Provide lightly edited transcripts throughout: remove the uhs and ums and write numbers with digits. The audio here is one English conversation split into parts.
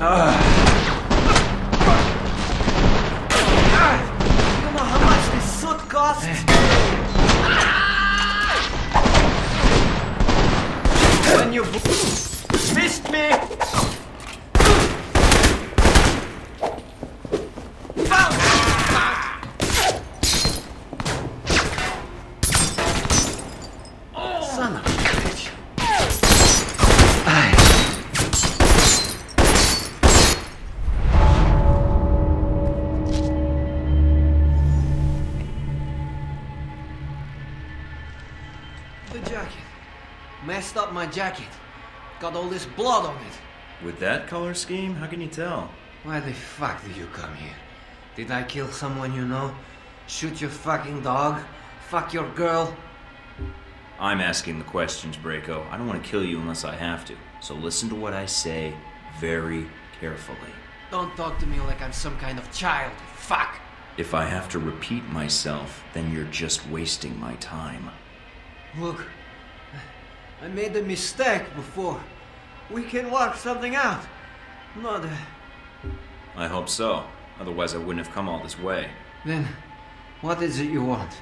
You know how much this suit costs? When you missed me! Son of a bitch. The jacket. Messed up my jacket. Got all this blood on it. With that color scheme, how can you tell? Why the fuck did you come here? Did I kill someone you know? Shoot your fucking dog? Fuck your girl? I'm asking the questions, Braco. I don't want to kill you unless I have to. So listen to what I say very carefully. Don't talk to me like I'm some kind of child. Fuck! If I have to repeat myself, then you're just wasting my time. Look, I made a mistake before. We can work something out. Not I hope so. Otherwise I wouldn't have come all this way. Then, what is it you want?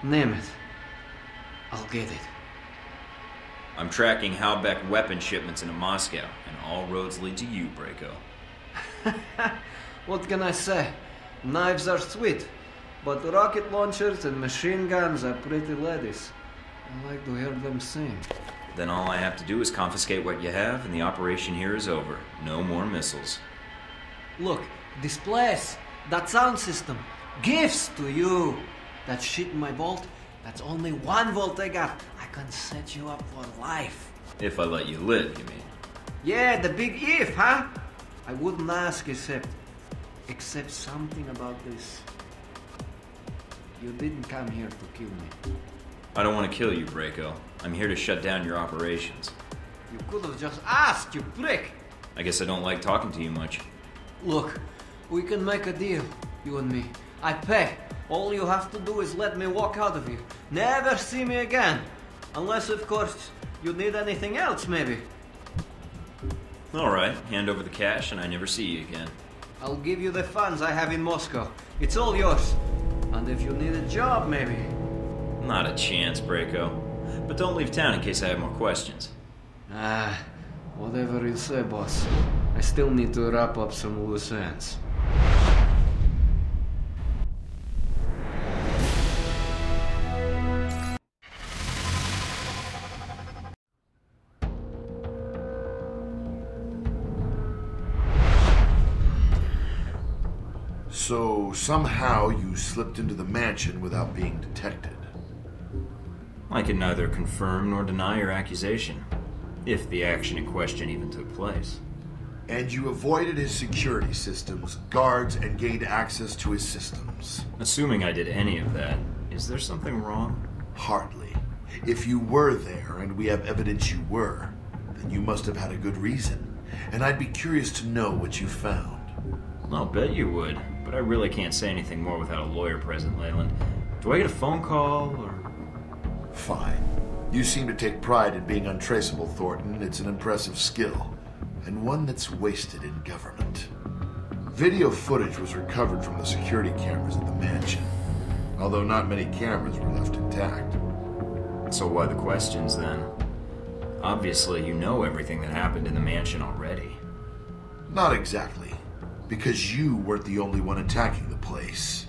Name it. I'll get it. I'm tracking Halbeck weapon shipments into Moscow, and all roads lead to you, Braco. What can I say? Knives are sweet, but rocket launchers and machine guns are pretty ladies. I like to hear them sing. Then all I have to do is confiscate what you have, and the operation here is over. No more missiles. Look, this place, that sound system, gifts to you. That shit in my vault, that's only 1 volt I got. I can set you up for life. If I let you live, you mean? Yeah, the big if, huh? I wouldn't ask except something about this. You didn't come here to kill me. I don't want to kill you, Braco. I'm here to shut down your operations. You could have just asked, you prick! I guess I don't like talking to you much. Look, we can make a deal, you and me. I pay. All you have to do is let me walk out of here. Never see me again. Unless, of course, you need anything else, maybe. Alright, hand over the cash and I never see you again. I'll give you the funds I have in Moscow. It's all yours. And if you need a job, maybe. Not a chance, Braco. But don't leave town in case I have more questions. Whatever you say, boss. I still need to wrap up some loose ends. So, somehow you slipped into the mansion without being detected. I can neither confirm nor deny your accusation, if the action in question even took place. And you avoided his security systems, guards, and gained access to his systems. Assuming I did any of that, is there something wrong? Hardly. If you were there, and we have evidence you were, then you must have had a good reason. And I'd be curious to know what you found. I'll bet you would, but I really can't say anything more without a lawyer present, Leyland. Do I get a phone call, or...? Fine. You seem to take pride in being untraceable, Thornton. It's an impressive skill, and one that's wasted in government. Video footage was recovered from the security cameras at the mansion, although not many cameras were left intact. So why the questions, then? Obviously, you know everything that happened in the mansion already. Not exactly. Because you weren't the only one attacking the place.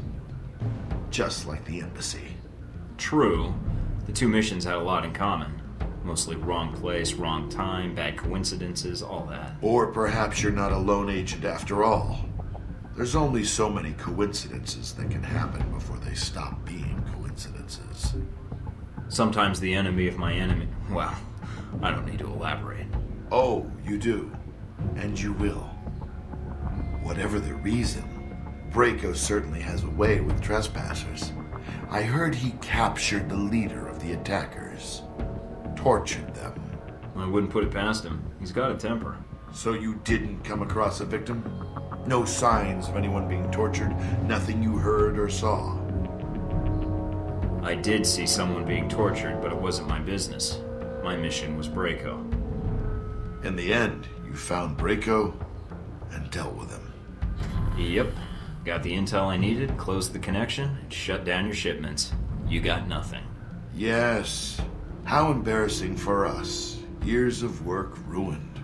Just like the embassy. True. The two missions had a lot in common. Mostly wrong place, wrong time, bad coincidences, all that. Or perhaps you're not a lone agent after all. There's only so many coincidences that can happen before they stop being coincidences. Sometimes the enemy of my enemy... Well, I don't need to elaborate. Oh, you do. And you will. Whatever the reason, Braco certainly has a way with trespassers. I heard he captured the leader of the attackers. Tortured them. I wouldn't put it past him. He's got a temper. So you didn't come across a victim? No signs of anyone being tortured? Nothing you heard or saw? I did see someone being tortured, but it wasn't my business. My mission was Braco. In the end, you found Braco, and dealt with him. Yep. Got the intel I needed, closed the connection, and shut down your shipments. You got nothing. Yes. How embarrassing for us. Years of work ruined.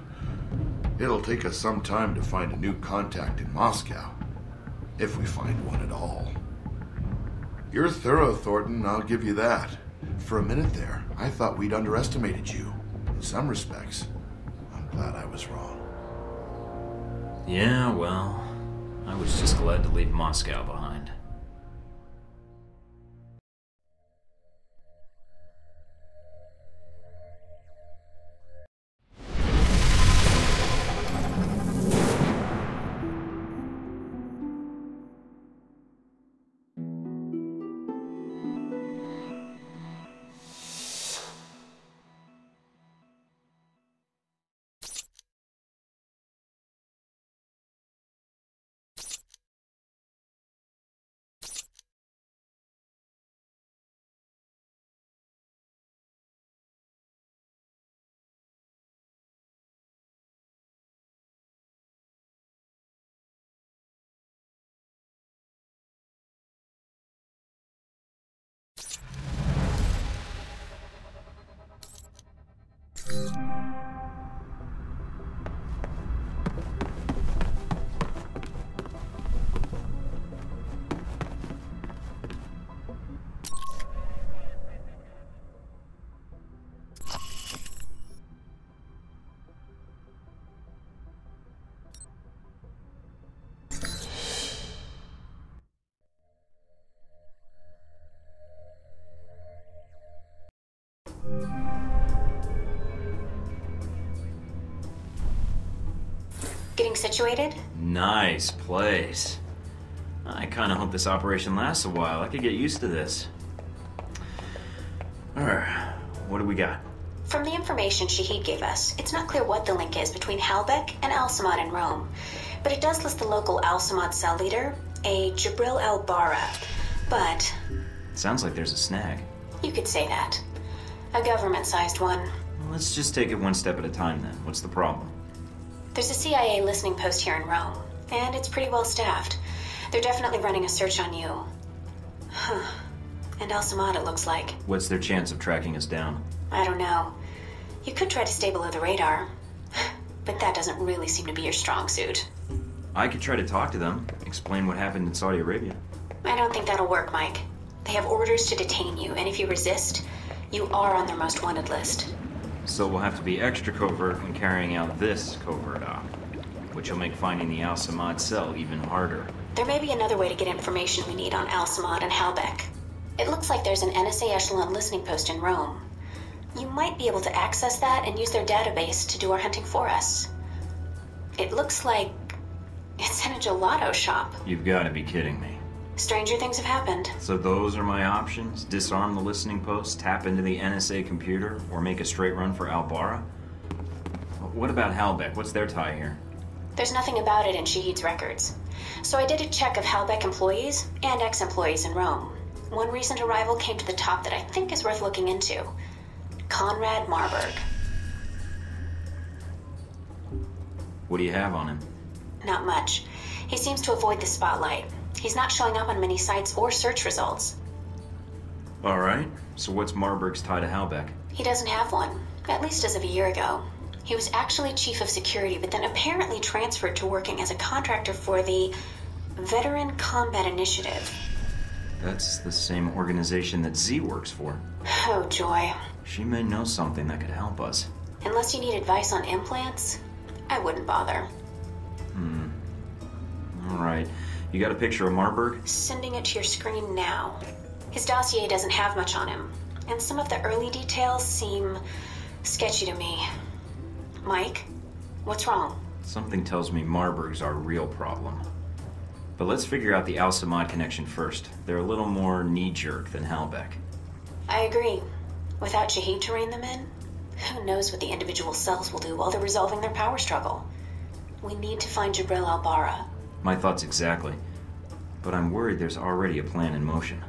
It'll take us some time to find a new contact in Moscow. If we find one at all. You're thorough, Thornton, I'll give you that. For a minute there, I thought we'd underestimated you. In some respects, I'm glad I was wrong. Yeah, well, I was just glad to leave Moscow behind. Getting situated? Nice place. I kind of hope this operation lasts a while. I could get used to this. Alright, what do we got? From the information Shahid gave us, it's not clear what the link is between Halbech and Al-Samad in Rome. But it does list the local Al-Samad cell leader, a Jibril al-Bara. But Sounds like there's a snag. you could say that. A government-sized one. Let's just take it one step at a time then. What's the problem? There's a CIA listening post here in Rome, and it's pretty well staffed. They're definitely running a search on you. Huh. And Al-Samad, it looks like. What's their chance of tracking us down? I don't know. You could try to stay below the radar, but that doesn't really seem to be your strong suit. I could try to talk to them, explain what happened in Saudi Arabia. I don't think that'll work, Mike. They have orders to detain you, and if you resist, you are on their most wanted list. So we'll have to be extra covert in carrying out this covert op, which will make finding the Al-Samad cell even harder. There may be another way to get information we need on Al-Samad and Halbech. It looks like there's an NSA Echelon listening post in Rome. You might be able to access that and use their database to do our hunting for us. It looks like it's in a gelato shop. You've got to be kidding me. Stranger things have happened. So those are my options? Disarm the listening post, tap into the NSA computer, or make a straight run for Al-Bara? What about Halbech? What's their tie here? There's nothing about it in Shahid's records. So I did a check of Halbech employees and ex-employees in Rome. One recent arrival came to the top that I think is worth looking into. Conrad Marburg. What do you have on him? Not much. He seems to avoid the spotlight. He's not showing up on many sites or search results. Alright, so what's Marburg's tie to Halbech? He doesn't have one, at least as of a year ago. He was actually chief of security, but then apparently transferred to working as a contractor for the Veteran Combat Initiative. That's the same organization that Z works for. Oh, joy. She may know something that could help us. Unless you need advice on implants, I wouldn't bother. Alright, you got a picture of Marburg? Sending it to your screen now. His dossier doesn't have much on him, and some of the early details seem sketchy to me. Mike, what's wrong? Something tells me Marburg's our real problem. But let's figure out the Al-Samad connection first. They're a little more knee-jerk than Halbech. I agree. Without Shahid to rein them in, who knows what the individual cells will do while they're resolving their power struggle. We need to find Jibril al-Bara. My thoughts exactly. But I'm worried there's already a plan in motion.